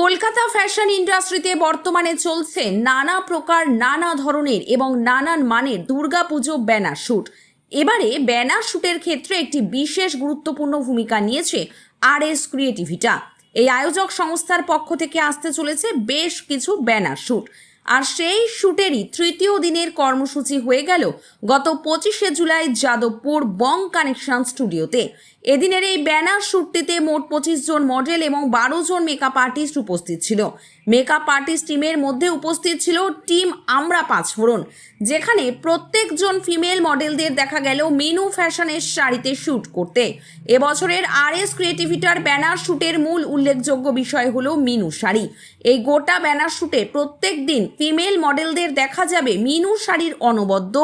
Kolkata fashion ইন্ডাস্ট্রিতে বর্তমানে চলছে নানা প্রকার নানা ধরনের এবং নানান মানের দুর্গাপুজো ব্যানার শ্যুট। এবারে ব্যানার শ্যুটের ক্ষেত্রে একটি বিশেষ গুরুত্বপূর্ণ ভূমিকা নিয়েছে RS ক্রিয়েটিভিটা। এই আয়োজক সংস্থার পক্ষ থেকে আসতে চলেছে বেশ কিছু ব্যানার শ্যুট। আর সেই শ্যুটেরই তৃতীয় দিনের কর্মসূচি হয়ে গেল গত 25শে জুলাই যাদবপুর বং কানেকশন স্টুডিওতে। এদিনের এই ব্যানার শ্যুটটিতে মোট 25 জন মডেল এবং 12 জন মেকআপ আর্টিস্ট উপস্থিত ছিল। মেকআপ আর্টিস্ট টিমের মধ্যে উপস্থিত ছিল টিম আমরা পাঁচফোড়ন, যেখানে প্রত্যেকজন ফিমেল মডেলদের দেখা গেল মিনু ফ্যাশনের শাড়িতে শ্যুট করতে। এবছরের RS ক্রিয়েটিভিটার ব্যানার শ্যুটের মূল উল্লেখযোগ্য বিষয় হলো মিনু শাড়ি। এই গোটা ব্যানার শ্যুটে প্রত্যেক দিন ফিমেল মডেলদের দেখা যাবে মিনু শাড়ির অনবদ্য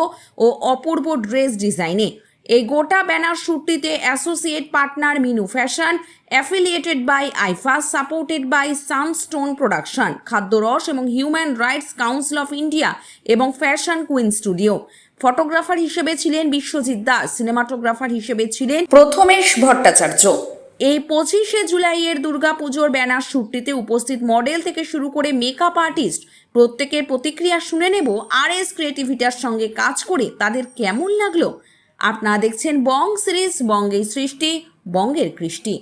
ও অপূর্ব ড্রেস ডিজাইনে। এই গোটা ব্যানার শ্যুটটিতে associate partner Minu fashion, affiliated by IIFA, supported by Sunstone production, খাদ্যরস এবং human rights council of India এবং ফ্যাশন কুইন স্টুডিও। ফটোগ্রাফার হিসেবে ছিলেন বিশ্বজিৎ দাস, সিনেমাটোগ্রাফার হিসেবে ছিলেন প্রথমেশ ভট্টাচার্য। এই 25শে জুলাইয়ের দুর্গাপুজোর ব্যানার শ্যুটটিতে উপস্থিত মডেল থেকে শুরু করে মেকআপ আর্টিস্ট প্রত্যেকের প্রতিক্রিয়া শুনে নেব RS ক্রিয়েটিভিটার সঙ্গে কাজ করে তাদের কেমন লাগলো। আপনারা দেখছেন বং সিরিজ, বঙ্গের সৃষ্টি, বঙ্গের কৃষ্টি।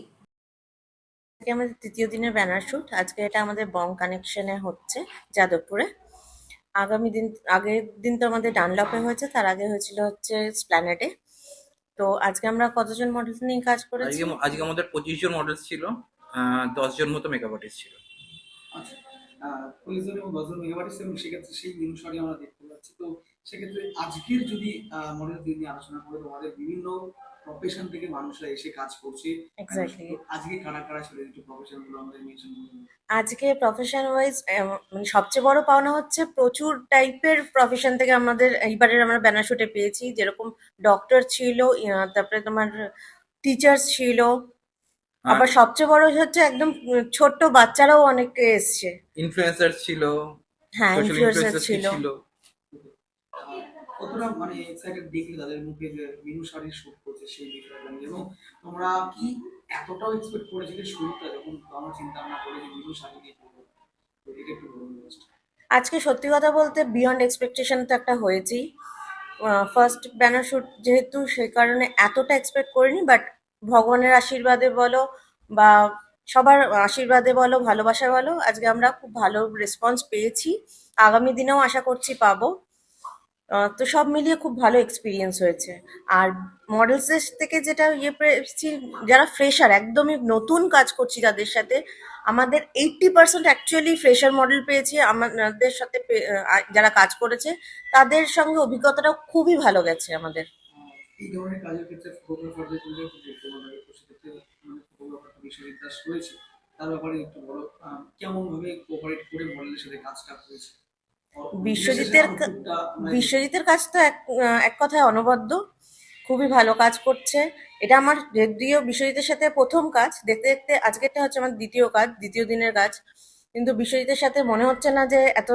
আজকে আমাদের তৃতীয় দিনের ব্যানার শুট। আজকে এটা আমাদের বং কানেকশনে হচ্ছে যাদবপুরে। আগের দিন তো আমাদের ডানলপে হয়েছে, তার আগে হয়েছিল হচ্ছে স্প্ল্যানেডে। তো আজকে আমরা কতজন মডেল নিয়ে কাজ করেছি? আজকে আমাদের 25 জন মডেলস ছিল, 10 জন মতো মেকআপ আর্টিস্ট ছিল। আচ্ছা, 25 জন এবং 10 জন মেকআপ আর্টিস্ট এবং সেক্ষেত্রে সেই মেনু শাড়ি আমরা দেখতে পাচ্ছি। তো সেক্ষেত্রে আজকের যদি মডেলদের নিয়ে আলোচনা করে, তোমাদের বিভিন্ন প্রফেশন থেকে মানুষরা এসে কাজ করছে। এক্স্যাক্টলি। তো আজকে কারা কারা ছিল একটু প্রফেশন গুলো আমাদের মেনশন করুন। আজকে প্রফেশন ওয়াইজ মানে সবচেয়ে বড় পাওনা হচ্ছে প্রচুর টাইপের প্রফেশন থেকে আমাদের এইবারের আমরা ব্যানার শুটে পেয়েছি। যেরকম ডক্টর ছিল, তারপরে তোমার টিচার্স ছিল, আবার সবচেয়ে বড় হচ্ছে একদম ছোট্ট বাচ্চারাও অনেকে এসছে। ইনফ্লুয়েন্সার ছিল, হ্যাঁ, সোশ্যাল ইনফ্লুয়েন্সার ইনফ্লুয়েন্সার ছিল। ছিল। কতটা মানে এক্সাইটেড দেখলে তাদের মুখে যে মেনু শাড়ি শুট করছে সেই বিষয়টা নিয়ে, এবং তোমরা কি এতটাও এক্সপেক্ট করেছিলে শুরুটা যখন তোমরা চিন্তা ভাবনা করে যে মেনু শাড়ি দিয়ে করবো? তো এটা একটু বলুন জাস্ট। আজকে সত্যি কথা বলতে বিয়ন্ড এক্সপেকটেশন তো একটা হয়েছেই। ফার্স্ট ব্যানার শুট যেহেতু, সেই কারণে এতটা এক্সপেক্ট করিনি, বাট ভগবানের আশীর্বাদে বলো বা সবার আশীর্বাদে বলো, ভালোবাসা বলো, আজকে আমরা খুব ভালো রেসপন্স পেয়েছি। আগামী দিনেও আশা করছি পাবো। তো সব মিলিয়ে খুব ভালো এক্সপিরিয়েন্স হয়েছে। আর মডেলসদের থেকে যেটা পেয়েছি, যারা ফ্রেশার, একদমই নতুন কাজ করছি যাদের সাথে, আমাদের 80% অ্যাকচুয়ালি ফ্রেশার মডেল পেয়েছি। আমাদের সাথে যারা কাজ করেছে তাদের সঙ্গে অভিজ্ঞতাটা খুবই ভালো গেছে আমাদের। এই ধরনের কাজের ক্ষেত্রে ফটোগ্রাফারদের জন্য খুব দেখতে ভালো লাগে। তো সেক্ষেত্রে মানে ফটোগ্রাফার বিশ্বজিৎ দাস রয়েছে, তার ব্যাপারে একটু বলো কেমন ভাবে কোঅপারেট করে মডেলের সাথে কাজটা করেছে। বিশ্বজিতের বিশ্বজিতের কাজ তো এক কথায় অনবদ্য, খুবই ভালো কাজ করছে। এটা আমার যদিও বিশ্বজিতের সাথে প্রথম কাজ, দেখতে দেখতে আজকেরটা হচ্ছে আমার দ্বিতীয় দিনের কাজ। কিন্তু বিশ্বজিতের সাথে মনে হচ্ছে না যে এত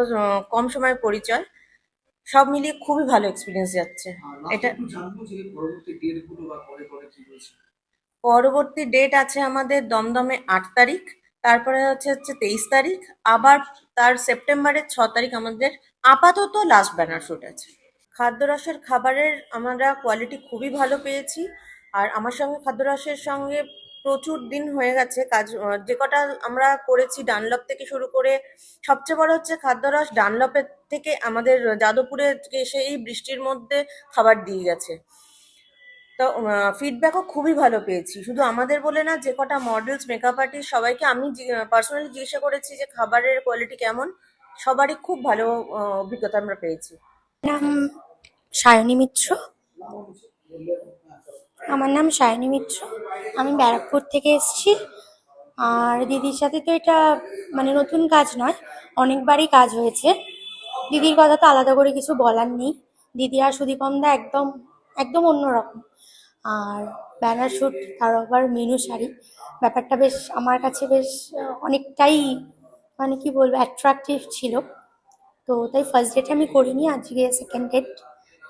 কম সময়ের পরিচয়। সব মিলিয়ে খুবই ভালো এক্সপিরিয়েন্স যাচ্ছে এটা। জানবো যে পরবর্তী ডেটগুলো বা পরে পরে কি হয়েছে। পরবর্তী ডেট আছে আমাদের দমদমে 8 তারিখ, তারপরে হচ্ছে 23 তারিখ, আবার তার সেপ্টেম্বরের 6 তারিখ আমাদের আপাতত লাস্ট ব্যানার শুট আছে। খাদ্যরসের খাবারের আমরা কোয়ালিটি খুবই ভালো পেয়েছি। আর আমার সঙ্গে খাদ্যরসের সঙ্গে প্রচুর দিন হয়ে গেছে কাজ। যে কটা আমরা করেছি ডানলপ থেকে শুরু করে, সবচেয়ে বড় হচ্ছে খাদ্যরস ডানলপের থেকে আমাদের যাদবপুরে এসে এই বৃষ্টির মধ্যে খাবার দিয়ে গেছে। তো ফিডব্যাকও খুবই ভালো পেয়েছি। শুধু আমাদের বলে না, যে কটা মডেলস, মেকআপ আর্টিস্ট, সবাইকে আমি পার্সোনালি জিজ্ঞাসা করেছি যে খাবারের কোয়ালিটি কেমন। সবারই খুব ভালো অভিজ্ঞতা আমরা পেয়েছি। নাম সায়নী মিত্র। আমার নাম সায়নী মিত্র, আমি ব্যারাকপুর থেকে এসেছি। আর দিদির সাথে তো এটা মানে নতুন কাজ নয়, অনেকবারই কাজ হয়েছে। দিদির কথা তো আলাদা করে কিছু বলার নেই। দিদি আর সুদীপম দা একদম একদম অন্যরকম। আর ব্যানার শ্যুট, তার আবার মেনু শাড়ি, ব্যাপারটা বেশ আমার কাছে বেশ অনেকটাই মানে কি বলবো অ্যাট্রাকটিভ ছিল। তো তাই ফার্স্ট ডেটে আমি করিনি, আজকে সেকেন্ড ডেট।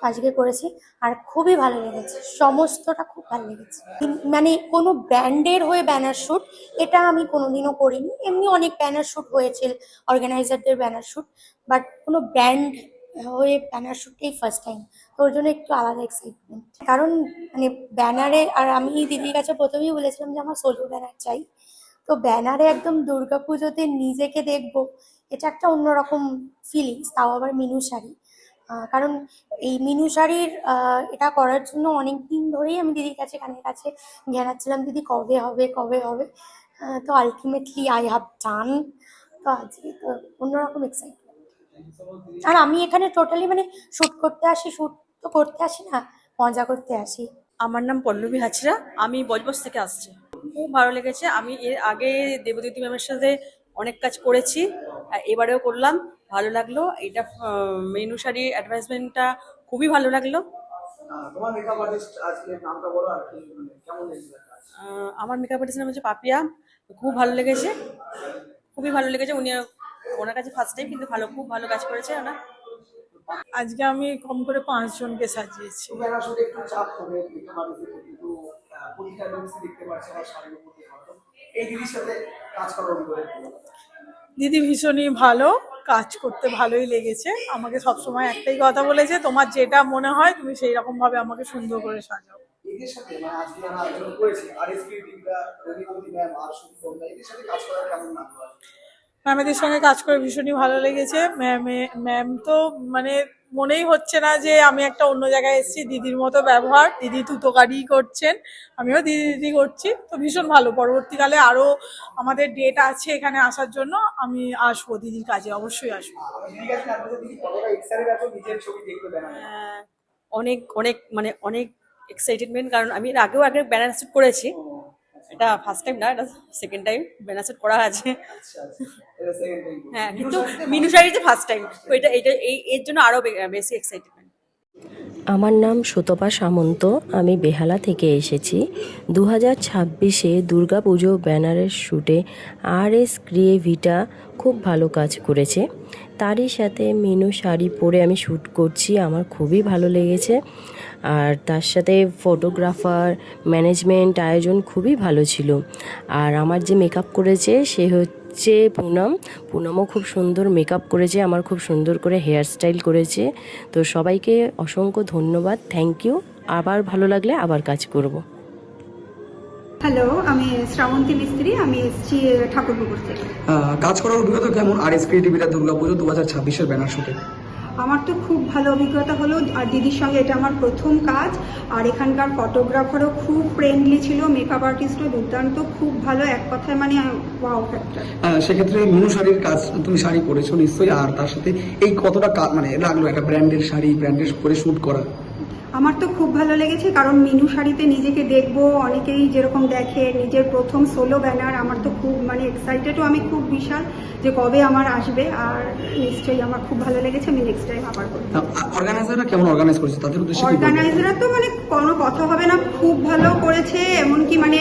আজকে করেছি আর খুবই ভালো লেগেছে, সমস্তটা খুব ভালো লেগেছে। মানে কোনো ব্র্যান্ডের হয়ে ব্যানার শ্যুট এটা আমি কোনোদিনও করিনি। এমনি অনেক ব্যানার শ্যুট হয়েছে, অর্গানাইজারদের ব্যানার শ্যুট, বাট কোনো ব্র্যান্ড হয়ে ব্যানার শ্যুটটাই ফার্স্ট টাইম। তো ওর জন্য একটু আলাদা এক্সাইটমেন্ট, কারণ মানে ব্যানারে, আর আমি দিদির কাছে প্রথমেই বলেছিলাম যে আমার সোলো ব্যানার চাই। তো ব্যানারে একদম দুর্গাপুজোতে নিজেকে দেখবো, এটা একটা অন্যরকম ফিলিংস, তাও আবার মিনু শাড়ি। কারণ এই মিনু শাড়ির এটা করার জন্য অনেক দিন ধরেই আমি দিদির কাছে কানের কাছে জানাচ্ছিলাম, দিদি কবে হবে কবে হবে। তো আলটিমেটলি আই হ্যাভ ডান। তো আজকে তো অন্যরকম এক্সাইটমেন্ট। আর আমি এখানে টোটালি মানে শ্যুট করতে আসি, শ্যুট তো করতে আসি না, মজা করতে আসি। আমার নাম পল্লবী হাজরা, আমি বজবজ থেকে আসছি। খুব ভালো লেগেছে। আমি এর আগে দেবদূতি ম্যামের সাথে অনেক কাজ করেছি, এবারেও করলাম, ভালো লাগলো। এটা মেনু শাড়ি অ্যাডভার্টাইজমেন্টটা খুবই ভালো লাগলো। তোমার মেকআপ আর্টিস্ট আজকে নামটা বলো আর কি, মানে কেমন লেগেছে কাজ? আমার মেকআপ আর্টিস্টের নাম হচ্ছে পাপিয়া, খুব ভালো লেগেছে, খুবই ভালো লেগেছে। ওনার কাছে ফার্স্ট টাইম, কিন্তু খুব ভালো কাজ করেছে ওনা। আজকে আমি কম করে 5 জনকে সাজিয়েছি। তুমি আসলে একটু চাপ হবে মেকআপ আর্টিস্টের, কিন্তু পরীক্ষার বেশি দেখতে পাচ্ছি আর শাড়ির উপর ভালো। এই দিদির সাথে কাজ করার অভিজ্ঞতা কি? দিদি ভীষণই ভালো, কাজ করতে ভালোই লেগেছে। আমাকে সবসময় একটাই কথা বলেছে, তোমার যেটা মনে হয় তুমি সেই রকম ভাবে আমাকে সুন্দর করে সাজাও। এদের সাথে মানে আজকে যারা আয়োজন করেছে আরএসপি টিমটা, রবিবতী ম্যাম আর সুন্দর, এদের সাথে কাজ করার কেমন লাগলো? ম্যামেদের সঙ্গে কাজ করে ভীষণই ভালো লেগেছে। ম্যাম তো মানে মনেই হচ্ছে না যে আমি একটা অন্য জায়গায় এসেছি। দিদির মতো ব্যবহার, দিদি তুতোকারি করছেন, আমিও দিদি দিদি করছি। তো ভীষণ ভালো। পরবর্তীকালে আরো আমাদের ডেট আছে এখানে আসার জন্য, আমি আসবো দিদির কাজে, অবশ্যই আসবো। দিদির কাছে জানতে চাই, দিদি কতটা এক্সাইটেড আছো নিজের ছবি দেখতে দেন? অনেক অনেক মানে অনেক এক্সাইটেডমেন্ট, কারণ আমি এর আগেও ব্যানার শ্যুট করেছি। এটা ফার্স্ট টাইম না, এটা সেকেন্ড টাইম ব্যানার শ্যুট করা আছে। আচ্ছা আচ্ছা, এটা সেকেন্ড টাইম। হ্যাঁ, কিন্তু মিনু শাড়িতে ফার্স্ট টাইম, তো এর জন্য আরো বেশি এক্সাইটেডমেন্ট। আমার নাম সুতপা সামন্ত, আমি বেহালা থেকে এসেছি। 2026-এ দুর্গাপুজো ব্যানারের শ্যুটে RS ক্রিয়েভিটা খুব ভালো কাজ করেছে। তারই সাথে মিনু শাড়ি পরে আমি শ্যুট করছি, আমার খুবই ভালো লেগেছে। আর তার সাথে ফটোগ্রাফার, ম্যানেজমেন্ট, আয়োজন খুবই ভালো ছিল। আর আমার যে মেকআপ করেছে সে হচ্ছে পুনমও খুব সুন্দর মেকআপ করেছে, আমার খুব সুন্দর করে হেয়ার স্টাইল করেছে। তো সবাইকে অসংখ্য ধন্যবাদ, থ্যাংক ইউ। আবার ভালো লাগলে আবার কাজ করব। হ্যালো, আমি শ্রাবন্তী মিস্ত্রি, আমি এসেছি ঠাকুরপুকুর থেকে। কাজ করার অভিজ্ঞতা কেমন RS ক্রিয়েটিভিটা দুর্গাপুজো 2026-এর ব্যানার শুটে? আমার তো খুব ভালো অভিজ্ঞতা হলো, আর দিদির সঙ্গে এটা আমার প্রথম কাজ। আর এখানকার ফটোগ্রাফারও খুব ফ্রেন্ডলি ছিল, মেকআপ আর্টিস্টও দুর্দান্ত, খুব ভালো, এক কথায় মানে ওয়াও ফ্যাক্টর। সেক্ষেত্রে মিনু শাড়ির কাজ, তুমি শাড়ি পরেছো নিশ্চয়ই, আর তার সাথে এই কতটা মানে লাগলো একটা ব্র্যান্ডের শাড়ি, ব্র্যান্ডের করে শুট করা? আমার তো খুব ভালো লেগেছে, কারণ মিনু শাড়িতে নিজেকে দেখবো, অনেকেই যেরকম দেখে, নিজের প্রথম সোলো ব্যানার। আমার তো খুব মানে এক্সাইটেডও আমি খুব বিশাল যে কবে আমার আসবে, আর নিশ্চয়ই আমার খুব ভালো লেগেছে। আমি নেক্সট টাইম আবার করবো। অর্গানাইজাররা কেমন অর্গানাইজ করেছে, তাদের উদ্দেশ্যে কি বলবেন? অর্গানাইজাররা তো মানে কোনো কথা হবে না, খুব ভালো করেছে। এমনকি মানে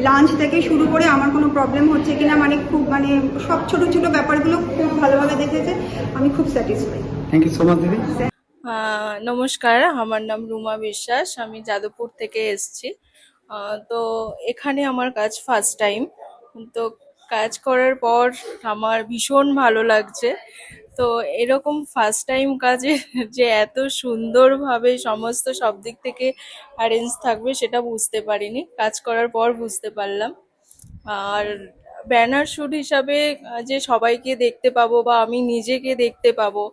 লাঞ্চ থেকে শুরু করে আমার কোনো প্রবলেম হচ্ছে কিনা, মানে খুব মানে সব ছোট ছোট ব্যাপারগুলো খুব ভালোভাবে দেখেছে। আমি খুব satisfied. Thank you so much দিদি। নমস্কার, আমার নাম রুমা বিশ্বাস, আমি যাদবপুর থেকে এসেছি। তো এখানে আমার কাজ ফার্স্ট টাইম। তো কাজ করার পর আমার ভীষণ ভালো লাগছে। তো এরকম ফার্স্ট টাইম কাজে যে এত সুন্দরভাবে সমস্ত সব দিক থেকে অ্যারেঞ্জ থাকবে সেটা বুঝতে পারিনি, কাজ করার পর বুঝতে পারলাম। আর ব্যানার শ্যুট হিসাবে যে সবাইকে দেখতে পাবো বা আমি নিজেকে দেখতে পাবো,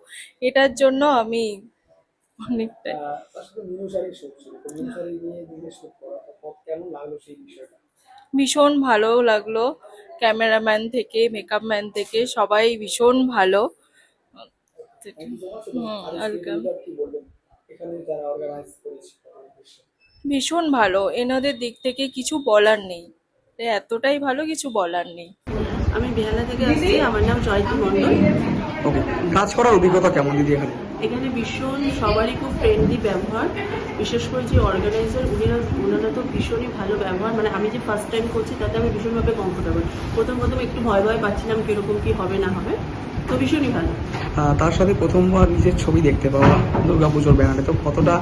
এটার জন্য আমি অনেকটাই ভীষণ ভালো লাগলো। ক্যামেরাম্যান থেকে মেকআপ ম্যান থেকে সবাই ভীষণ ভালো। ওয়েলকাম। ভীষণ ভালো, এনাদের দিক থেকে কিছু বলার নেই, এতটাই ভালো, কিছু বলার নেই। আমি বেহালা থেকে আসছি, আমার নাম জয়তী মণ্ডল। ওকে, কাজ করার অভিজ্ঞতা কেমন দিদি এখানে? এখানে ভীষণ সবারই খুব ফ্রেন্ডলি ব্যবহার, বিশেষ করে যে অর্গানাইজার ওনারা তো ভীষণই ভালো ব্যবহার। মানে আমি যে ফার্স্ট টাইম করছি তাতে আমি ভীষণভাবে কমফোর্টেবল। প্রথম একটু ভয় পাচ্ছিলাম কীরকম কী হবে না হবে, তো ভীষণই ভালো। তার সাথে প্রথমবার নিজের ছবি দেখতে পাওয়া দুর্গাপুজোর ব্যানারে, তো কতটা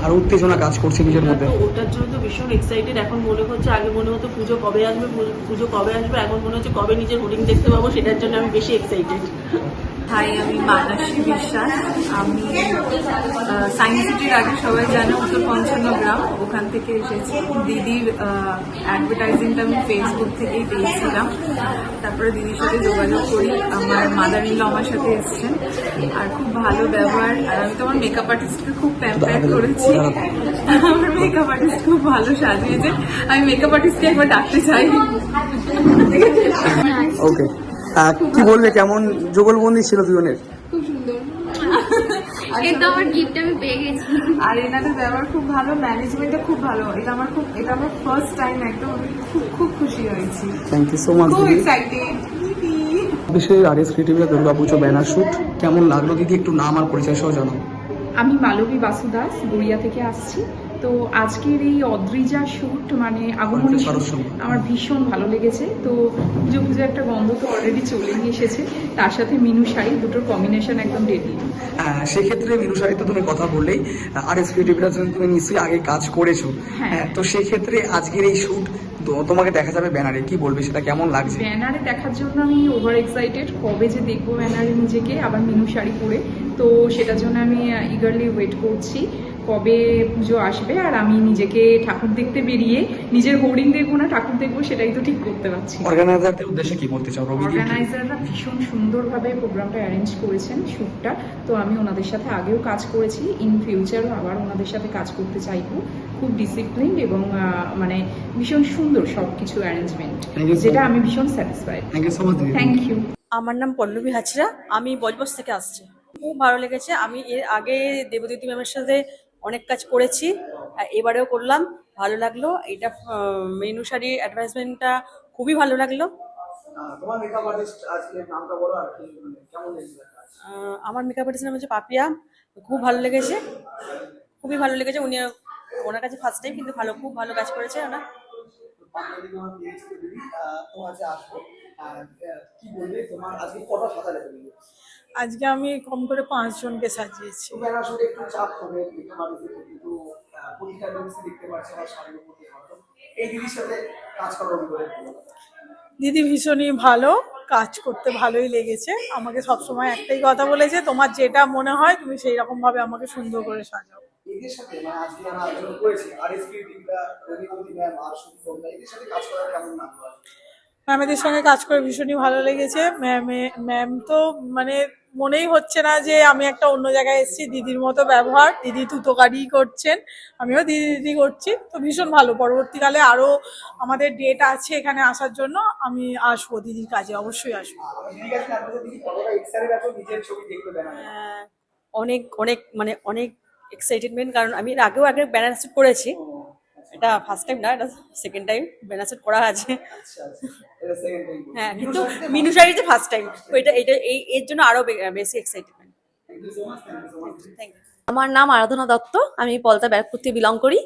আরো উত্তেজনা কাজ করছে নিজের মধ্যে? তো ওটার জন্য তো ভীষণ এক্সাইটেড। এখন মনে হচ্ছে, আগে মনে হতো পুজো কবে আসবে, এখন মনে হচ্ছে কবে নিজের হোর্ডিং দেখতে পাবো, সেটার জন্য আমি বেশি এক্সাইটেড। হাই, আমি মানসী বিশ্বাস। আমি সায়েন্স সিটির আগে সবাই জানে উত্তর পঞ্চান্নগ্রাম, ওখান থেকে এসেছি। দিদির অ্যাডভার্টাইজিংটা আমি ফেসবুক থেকেই পেয়েছিলাম, তারপরে দিদির সাথে যোগাযোগ করি। আমার মাদার ইন ল আমার সাথে এসছেন, আর খুব ভালো ব্যবহার। আর আমি তো আমার মেকআপ আর্টিস্টকে খুব প্যাম্পার করেছি, আমার মেকআপ আর্টিস্ট খুব ভালো সাজিয়েছে। আমি মেকআপ আর্টিস্টকে একবার ডাকতে চাই। ওকে, কি বলবে, কেমন যুগলবন্দি ছিল দুজনের? খুব সুন্দর, এটা আমার গিফট আমি পেয়ে গেছি। আর এনাদের ব্যবহার খুব ভালো, ম্যানেজমেন্টটা খুব ভালো। এটা আমার ফার্স্ট টাইম, একদম আমি খুব খুশি হয়েছি। Thank you so much. খুব এক্সাইটেড। বিশেষ আর এস ক্রিয়েটিভিটা দুর্গাপুজো ব্যানার শুট কেমন লাগলো দিদি, একটু নাম আর পরিচয় সহ জানাও। আমি মালবী বাসু দাস, গড়িয়া থেকে আসছি। তো আজকের এই অদ্রিজা শুট মানে আগমনী shoot আমার ভীষণ ভালো লেগেছে। তো পুজো একটা গন্ধ তো অলরেডি চলেই এসেছে, তার সাথে মিনু শাড়ি, দুটোর কম্বিনেশন একদম রেডি। সেক্ষেত্রে মিনু শাড়ি তো তুমি কথা বললেই, আর এস ক্রিয়েটিভিটার জন্য তুমি নিশ্চয়ই আগে কাজ করেছো। হ্যাঁ। তো সেক্ষেত্রে আজকের এই শুট তোমাকে দেখা যাবে ব্যানারে, কি বলবে, সেটা কেমন লাগছে? ব্যানারে দেখার জন্য আমি ওভার এক্সাইটেড, কবে যে দেখবো ব্যানারে নিজেকে আবার মিনু শাড়ি পরে। তো সেটার জন্য আমি ইগারলি ওয়েট করছি কবে পুজো আসবে, আর আমি নিজেকে ঠাকুর দেখতে বেরিয়ে নিজের হোর্ডিং দেখবো না ঠাকুর দেখবো, সেটাই তো ঠিক করতে পারছি। অর্গানাইজারদের উদ্দেশ্যে কি বলতে চাও? অর্গানাইজাররা ভীষণ সুন্দরভাবে প্রোগ্রামটা অ্যারেঞ্জ করেছেন, শ্যুটটা। তো আমি ওনাদের সাথে আগেও কাজ করেছি, ইন ফিউচারও আবার ওনাদের সাথে কাজ করতে চাইবো। খুব ডিসিপ্লিন এবং মানে ভীষণ সুন্দর সব কিছু অ্যারেঞ্জমেন্ট, যেটা আমি ভীষণ স্যাটিসফাইড। Thank you. আমার নাম পল্লবী হাজরা, আমি বজবজ থেকে আসছি। খুব ভালো লেগেছে। আমি এর আগে দেবদূতি ম্যামের সাথে অনেক কাজ করেছি, এবারেও করলাম, ভালো লাগলো। এটা মেনু শাড়ি অ্যাডভার্টাইজমেন্টটা খুবই ভালো লাগলো। তোমার মেকআপ আর্টিস্ট আজকে নামটা বলো, আর কেমন লেগেছে? আমার মেকআপ আর্টিস্টের নাম হচ্ছে পাপিয়া, খুব ভালো লেগেছে, খুবই ভালো লেগেছে। ওনার কাছে ফার্স্ট টাইম, কিন্তু খুব ভালো কাজ করেছে ওনা। আজকে আমি কম করে 5 জনকে সাজিয়েছি। দিদি ভীষণই ভালো, কাজ করতে ভালোই লেগেছে। আমাকে সবসময় একটাই কথা বলেছে, তোমার যেটা মনে হয় তুমি সেই রকম ভাবে আমাকে সুন্দর করে সাজাও। ম্যামেদের সঙ্গে কাজ করে ভীষণই ভালো লেগেছে। ম্যাম তো মানে মনেই হচ্ছে না যে আমি একটা অন্য জায়গায় এসেছি। দিদির মতো ব্যবহার, দিদি তুতোকারি করছেন, আমিও দিদি করছি। তো ভীষণ ভালো। পরবর্তীকালে আরো আমাদের ডেট আছে এখানে আসার জন্য, আমি আসবো দিদির কাজে, অবশ্যই আসবো। অনেক অনেক মানে অনেক এক্সাইটেডমেন্ট, কারণ আমি এর আগেও ব্যানার শুট করেছি। এটা ফার্স্ট টাইম না, এটা সেকেন্ড টাইম ব্যানার শুট করা আছে। হ্যাঁ, কিন্তু মিনু শাড়িতে ফার্স্ট টাইম, তো এর জন্য আরো বেশি এক্সাইটেডমেন্ট। Thank you. আমার নাম আরাধনা দত্ত, আমি পলতা ব্যারাকপুর থেকে বিলং করি।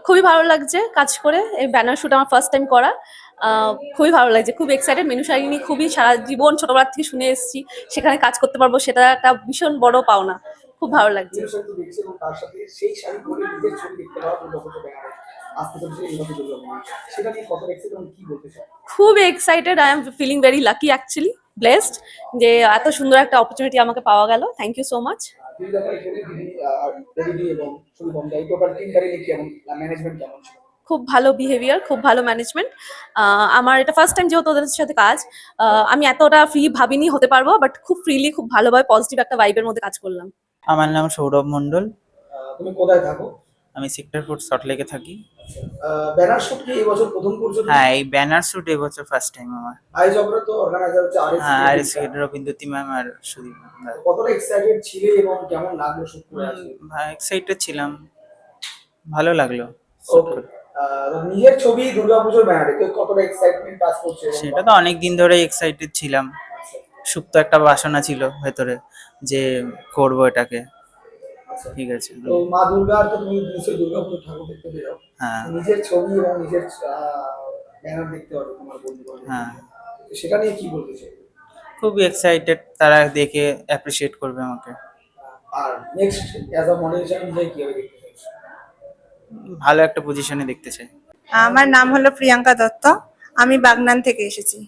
খুবই ভালো লাগছে কাজ করে, এই ব্যানার শুট আমার ফার্স্ট টাইম করা। খুবই ভালো লাগছে, খুব এক্সাইটেড। মেনু শাড়ি নিয়ে খুবই সারা জীবন ছোটবেলা থেকে শুনে এসেছি, সেখানে কাজ করতে পারবো সেটা একটা ভীষণ বড় পাওনা। খুব ভালো লাগছে। খুব excited, I am feeling very lucky, actually blessed যে এত সুন্দর একটা অপরচুনিটি আমাকে পাওয়া গেল। Thank you so much. খুব ভালো বিহেভিয়ার, খুব ভালো ম্যানেজমেন্ট। আমার এটা ফার্স্ট টাইম যেহেতু ওদের সাথে কাজ, আমি এতটা ফ্রি ভাবিনি হতে পারবো, বাট খুব ফ্রিলি, খুব ভালোভাবে পজিটিভ একটা ভাইবের মধ্যে কাজ করলাম। আমার নাম সৌরভ মণ্ডল। তুমি কোথায় থাকো? আমি সেক্টর 4 সল্টলেকে থাকি। ব্যানার শুট কি এবছর প্রথম করছো? হ্যাঁ, এই ব্যানার শুট এবছর ফার্স্ট টাইম আমার। আয়োজকরা তো অর্গানাইজার হচ্ছে আর এস। হ্যাঁ, আর এস রবীন্দ্রতি ম্যাম আর সুদীপ ম্যাম। কতটা এক্সাইটেড ছিলে এবং কেমন লাগলো শুট করে? এক্সাইটেড ছিলাম, ভালো লাগলো। নিজের ছবি দুর্গাপুজোর ব্যানারে, তো কতটা এক্সাইটমেন্ট কাজ করছে? সেটা তো অনেক দিন ধরে এক্সাইটেড ছিলাম, সুপ্ত একটা বাসনা ছিল ভেতরে যে করবো এটাকে। ঠিক আছে। তো মা দুর্গার তো তুমি নিশ্চয়ই দুর্গাপুর ঠাকুর দেখতে পেয়ে যাও, হ্যাঁ নিজের ছবি এবং নিজের ব্যানার দেখতে পারো তোমার বন্ধু বান্ধব, হ্যাঁ, সেটা নিয়ে কি বলতে চাই? খুবই এক্সাইটেড, তারা দেখে অ্যাপ্রিসিয়েট করবে আমাকে। আর নেক্সট অ্যাজ আ মডেল হিসেবে নিজেকে কিভাবে দেখতে চাইছো? ভালো একটা পজিশনে দেখতে চাই। আমার নাম হলো প্রিয়াঙ্কা দত্ত, আমি বাগনান থেকে এসেছি।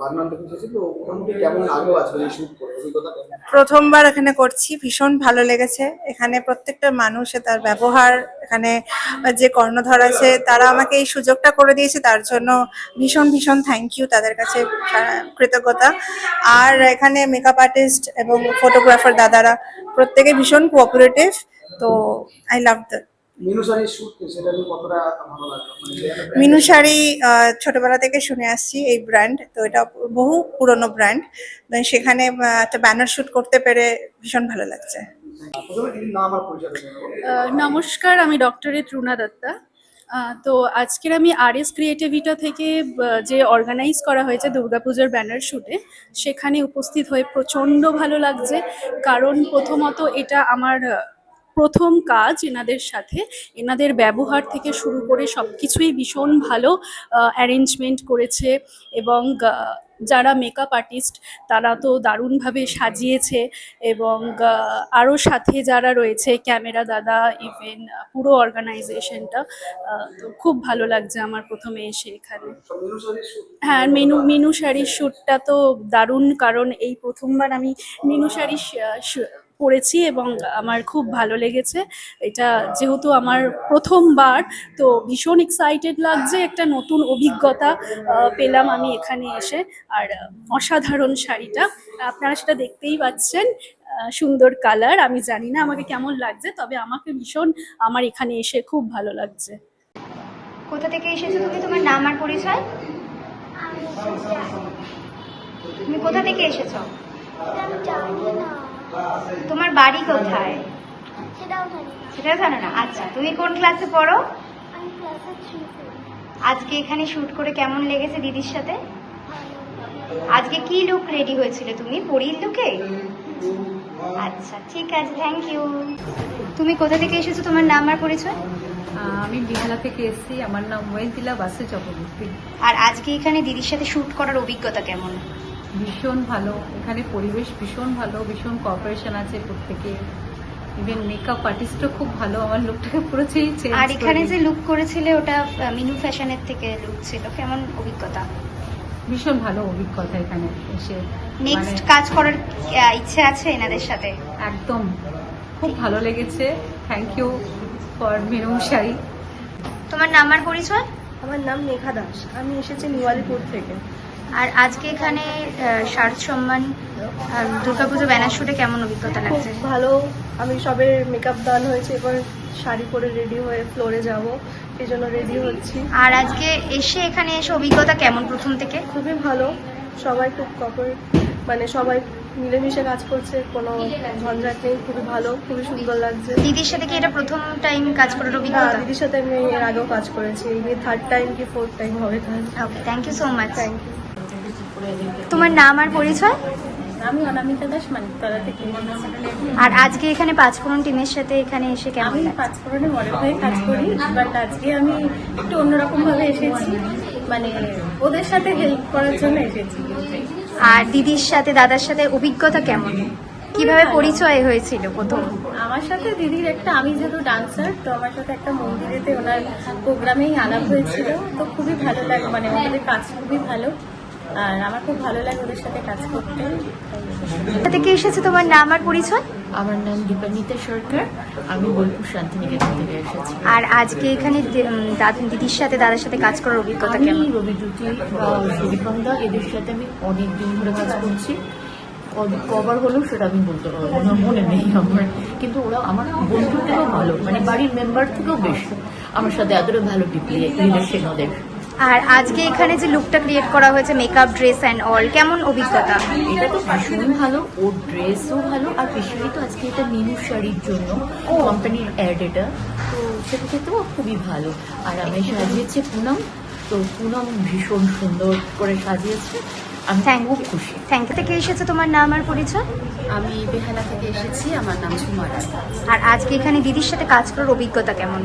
বাগনান থেকে এসেছি, তো মোটামুটি কেমন লাগলো আজকে এই শুট করে, অভিজ্ঞতা কেমন? প্রথমবার এখানে করছি, ভীষণ ভালো লেগেছে। এখানে প্রত্যেকটা মানুষে তার ব্যবহার, এখানে যে কর্ণধর আছে তারা আমাকে এই সুযোগটা করে দিয়েছে, তার জন্য ভীষণ ভীষণ থ্যাংক ইউ, তাদের কাছে কৃতজ্ঞতা। আর এখানে মেকআপ আর্টিস্ট এবং ফটোগ্রাফার দাদারা প্রত্যেকে ভীষণ কোঅপারেটিভ, তো আই লাভ দ্যাট। মিনু শাড়ির শুট সেটা নিয়ে কতটা ভালো লাগলো? মিনু শাড়ি ছোটবেলা থেকে শুনে আসছি এই ব্র্যান্ড, তো এটা বহু পুরনো ব্র্যান্ড, সেখানে একটা ব্যানার শুট করতে পেরে ভীষণ ভালো লাগছে। প্রথমে দিদির নাম আর পরিচয় দেবেন। নমস্কার, আমি ডক্টরেট রুনা দত্তা। তো আজকের আমি আরএস ক্রিয়েটিভিটা থেকে যে অর্গানাইজ করা হয়েছে দুর্গাপুজোর ব্যানার শুটে, সেখানে উপস্থিত হয়ে প্রচণ্ড ভালো লাগছে। কারণ প্রথমত এটা আমার প্রথম কাজ এনাদের সাথে। এনাদের ব্যবহার থেকে শুরু করে সব কিছুই ভীষণ ভালো অ্যারেঞ্জমেন্ট করেছে, এবং যারা মেকআপ আর্টিস্ট তারা তো দারুণভাবে সাজিয়েছে, এবং আরও সাথে যারা রয়েছে ক্যামেরা দাদা, ইভেন পুরো অর্গানাইজেশনটা, তো খুব ভালো লাগছে আমার প্রথমে এসে এখানে। হ্যাঁ, মিনু শাড়ির শ্যুটটা তো দারুণ, কারণ এই প্রথমবার আমি মিনু শাড়ি পরেছি এবং আমার খুব ভালো লেগেছে। এটা যেহেতু আমার প্রথমবার, তো ভীষণ এক্সাইটেড লাগছে, একটা নতুন অভিজ্ঞতা পেলাম আমি এখানে এসে। আর অসাধারণ শাড়িটা, আপনারা সেটা দেখতেই পাচ্ছেন, সুন্দর কালার। আমি জানি না আমাকে কেমন লাগছে, তবে আমাকে ভীষণ আমার এখানে এসে খুব ভালো লাগছে। কোথা থেকে এসেছো তুমি? তোমার নাম আর পরিচয়? তুমি কোথা থেকে এসেছো? তোমার বাড়ি কোথায়? সেটাও জানো না? আচ্ছা, তুমি কোন ক্লাসে পড়ো? আজকে এখানে শুট করে কেমন লেগেছে দিদির সাথে? আজকে কি লুক রেডি হয়েছিল তুমি? পরীর লুকে? আচ্ছা, ঠিক আছে, থ্যাংক ইউ। তুমি কোথা থেকে এসেছো? তোমার নাম আর পরিচয়? আমি বেহালা থেকে এসেছি, আমার নাম ওয়েন্তিলা বাসু চক্রবর্তী। আর আজকে এখানে দিদির সাথে শুট করার অভিজ্ঞতা কেমন? ভীষণ ভালো, এখানে পরিবেশ ভীষণ ভালো, ভীষণ কোঅপারেশন আছে প্রত্যেকে, ইভেন মেকআপ আর্টিস্টও খুব ভালো, আমার লুকটাকে পুরো চেঞ্জ। আর এখানে যে লুক করেছিলে ওটা মিনু ফ্যাশনের থেকে লুক ছিল, কেমন অভিজ্ঞতা? ভীষণ ভালো অভিজ্ঞতা এখানে এসে। নেক্সট কাজ করার ইচ্ছে আছে এনাদের সাথে? একদম, খুব ভালো লেগেছে। Thank you for Minu sari. তোমার নাম আর পরিচয়? আমার নাম মেঘা দাস, আমি এসেছি নিওয়ালিপুর থেকে। আর আজকে এখানে শারদ সম্মান দুর্গাপুজো ব্যানার শুটে কেমন অভিজ্ঞতা লাগছে? খুব ভালো, আমি সবে মেকআপ ডান হয়েছে, এবার শাড়ি পরে রেডি হয়ে ফ্লোরে যাব, এই জন্য রেডি হচ্ছি। আর আজকে এখানে এসে অভিজ্ঞতা কেমন প্রথম থেকে? খুবই ভালো, সবাই খুব কপারেট, মানে সবাই মিলেমিশে কাজ করছে, কোনো ঝঞ্ঝাট নেই, খুবই ভালো, খুবই সুন্দর লাগছে। দিদির সাথে কি এটা প্রথম টাইম কাজ করার অভিজ্ঞতা? দিদির সাথে আমি এর আগেও কাজ করেছি, এই 3rd টাইম কি 4th টাইম হবে কাজ। Okay, thank you so much. Thank you. তোমার নাম আর পরিচয়? আমি অনামিকা দাস, মানিকতলা থেকে। আর আজকে এখানে পাঁচফোড়ন টিমের সাথে এখানে এসে কেমন আমি লাগছে? পাঁচফোড়নে মডেল হয়ে কাজ করি, বাট আজকে আমি একটু অন্যরকম ভাবে এসেছি, মানে ওদের সাথে হেল্প করার জন্য এসেছি। আর দিদির সাথে দাদার সাথে অভিজ্ঞতা কেমন? কিভাবে পরিচয় হয়েছিল প্রথম? আমার সাথে দিদির একটা, আমি যেহেতু ডান্সার, তো আমার সাথে একটা মন্দিরেতে ওনার প্রোগ্রামেই আলাপ হয়েছিল, তো খুবই ভালো লাগে, মানে ওদের কাজ খুবই ভালো, আর আমার খুব ভালো লাগে ওদের সাথে কাজ করতে। কোথা থেকে এসেছে? তোমার নাম আর পরিচয়? আমার নাম দীপান্বিতা সরকার, আমি বোলপুর শান্তিনিকেতন থেকে এসেছি। আর আজকে এখানে দিদির সাথে দাদার সাথে কাজ করার অভিজ্ঞতা আমি কেমন? রবিদ্যুতি বা সুদীপন্দা এদের সাথে আমি অনেক দিন ধরে কাজ করছি, কবার হলেও সেটা আমি বলতে পারবো না, মনে নেই আমার, কিন্তু ওরা আমার বন্ধু থেকেও ভালো, মানে বাড়ির মেম্বার থেকেও বেশি আমার সাথে এতটা ভালো ডিপলি রিলেশন ওদের। আর আজকে এখানে যে লুকটা ক্রিয়েট করা হয়েছে, মেকআপ, ড্রেস অ্যান্ড অল, কেমন অভিজ্ঞতা? এটা তো ভীষণ ভালো, ওর ড্রেসও ভালো, আর স্পেশালি তো আজকে এটা মিনু শাড়ির জন্য কোম্পানির অ্যাড, এটা তো সেটা ক্ষেত্রেও খুবই ভালো। আর আমি সাজিয়েছি পুনম, তো পুনম ভীষণ সুন্দর করে সাজিয়েছে, আমি Thank খুব you. খুশি। Thank you. থেকে এসেছে তোমার নাম আর পরিচয়? আমি বেহালা থেকে এসেছি, আমার নাম ঝুমা রায়। আর আজকে এখানে দিদির সাথে কাজ করার অভিজ্ঞতা কেমন?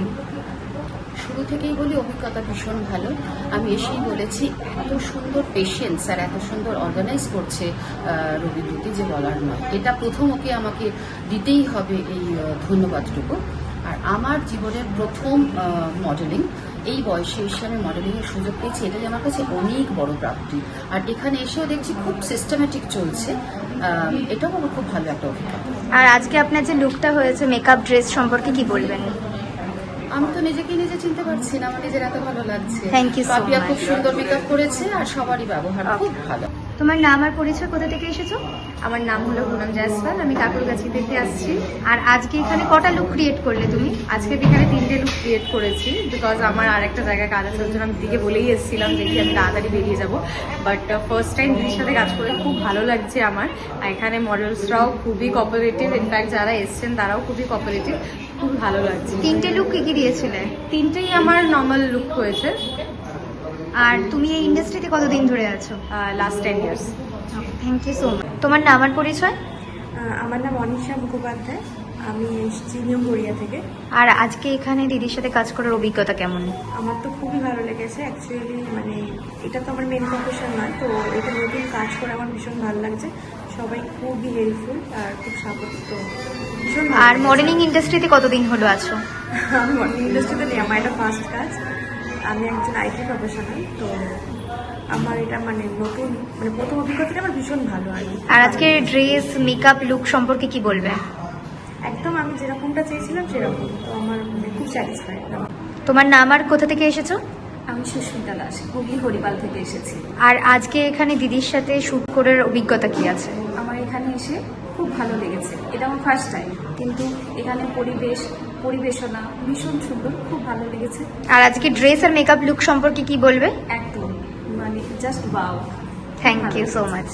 শুরু থেকেই বলি অভিজ্ঞতা ভীষণ ভালো। আমি এসেই বলেছি এত সুন্দর পেশেন্স আর এত সুন্দর অর্গানাইজ করছে রবিদ্যুতি, যে বলার নয়। এটা প্রথম ওকে আমাকে দিতেই হবে এই ধন্যবাদটুকু। আর আমার জীবনের প্রথম মডেলিং, এই বয়সে এসে আমি মডেলিংয়ের সুযোগ পেয়েছি, এটাই আমার কাছে অনেক বড় প্রাপ্তি। আর এখানে এসেও দেখছি খুব সিস্টেমেটিক চলছে, এটাও আমার খুব ভালো একটা অভিজ্ঞতা। আর আজকে আপনার যে লুকটা হয়েছে, মেকআপ ড্রেস সম্পর্কে কি বলবেন? আমি তো নিজেকে নিজে চিনতে পারছি না, আমার নিজের এত ভালো লাগছে। Thank you so Papiya much. খুব সুন্দর মেকআপ করেছে আর সবারই ব্যবহার খুব ভালো। তোমার নাম আর পরিচয়, কোথা থেকে এসেছো? আমার নাম হলো পুনম জয়সওয়াল, আমি কাকুরগাছি থেকে আসছি। আর আজকে এখানে কটা লুক ক্রিয়েট করলে তুমি? আজকে বিকালে 3টে লুক ক্রিয়েট করেছি, বিকজ আমার আরেকটা জায়গায় কাজ আছে, ওর জন্য আমি দিদিকে বলেই এসেছিলাম যে কি আমি তাড়াতাড়ি বেরিয়ে যাব। বাট ফার্স্ট টাইম দিদির সাথে কাজ করে খুব ভালো লাগছে আমার। আর এখানে মডেলসরাও খুবই কোঅপারেটিভ, ইনফ্যাক্ট যারা এসছেন তারাও খুবই কোঅপারেটিভ, খুব ভালো লাগছে। 3টে লুক কি কি দিয়েছিলে? 3টেই আমার নর্মাল লুক হয়েছে। আর তুমি এই ইন্ডাস্ট্রিতে কতদিন ধরে আছো? Last 10 years. Thank you so much. তোমার নাম আর পরিচয়? আমার নাম অনিশা মুখোপাধ্যায়, আমি এসেছি নিউ গড়িয়া থেকে। আর আজকে এখানে দিদির সাথে কাজ করার অভিজ্ঞতা কেমন? আমার তো খুবই ভালো লেগেছে। অ্যাকচুয়ালি মানে এটা তো আমার মেন প্রফেশন নয়, তো এটা নতুন কাজ করে আমার ভীষণ ভালো লাগছে। সবাই খুবই হেল্পফুল আর খুব সাপোর্টিভ, তো ভীষণ ভালো আর লেগেছে। মডেলিং ইন্ডাস্ট্রিতে কতদিন হলো আছো? আমি মডেলিং ইন্ডাস্ট্রিতে নেই, আমার এটা ফার্স্ট কাজ। আমি একজন আইটি প্রফেশনাল, তো আমার এটা মানে নতুন, মানে প্রথম অভিজ্ঞতাটা আমার ভীষণ ভালো। আর আজকে ড্রেস, মেকআপ, লুক সম্পর্কে কি বলবে? একদম আমি যেরকমটা চেয়েছিলাম সেরকম, তো আমার মানে খুব স্যাটিসফাইড। তোমার নাম আর কোথা থেকে এসেছো? আমি সুস্মিতা দাস, হুগলি হরিপাল থেকে এসেছি। আর আজকে এখানে দিদির সাথে শুট করার অভিজ্ঞতা কি আছে? আমার এখানে এসে খুব ভালো লেগেছে। এটা আমার ফার্স্ট টাইম, কিন্তু এখানে পরিবেশনা ভীষণ সুন্দর, খুব ভালো লেগেছে। আর আজকে ড্রেস আর মেকআপ, লুক সম্পর্কে কি বলবে? একদম মানে just wow. Thank you so much.